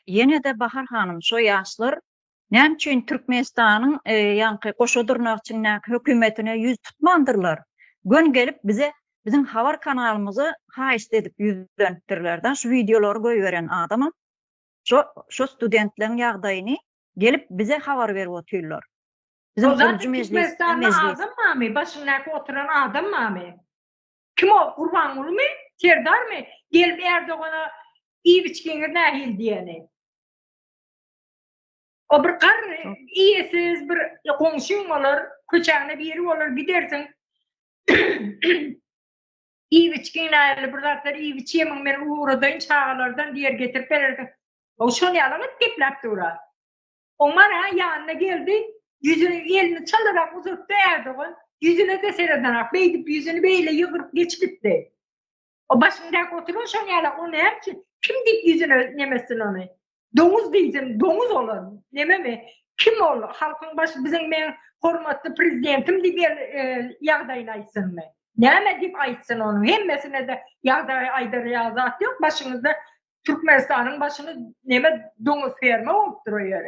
Yine de Bahar Hanım, şo ýaşlar näçe Türkmenistanyň ýanky goşadyrnak üçin hökümetine yüz tutmandyrlar. Gün gelip bize bizim habar kanalymyzy haýyst edip ýüzlendirlerden şu videolary goýberen adamam. Şo studentleriň ýagdaýyny gelip bize habar berip oturýarlar. Bizim Zaten Türkmenistan'da adam mı? Başındaki oturan adam mı? Kim o? Kurban olur mu? Serdar mı? Gelip Erdoğan'a iyi biçkenge nahil diyene. O bir kar iyisiz bir komşun olur, köçağına bir yeri olur, gidersin. İyi biçkenge nahil bir zatlar iyi biçkenge ben uğradayım çağalardan diğer getirip verirdim. O şunu yalamak geplaptı ora. Onlar yanına geldi. Yüzünü elini çalarak uzattı Erdoğan. Yüzüne de seyrederek beydip yüzünü beyle yıkırıp geç gitti. O başındaki oturuyor şu yana onu her ki kim deyip yüzüne nemesin onu? Domuz diyeceğim, domuz olur. Neme mi? Kim olur? Halkın başı bizim ben hormatlı prezidentim deyip yağdayını aytsın mı? Neme deyip aytsın onu? Hemmesine de yağdayı aydarı yazat yok. Başınızda Türkmenistan'ın başını neme domuz ferme olup duruyor.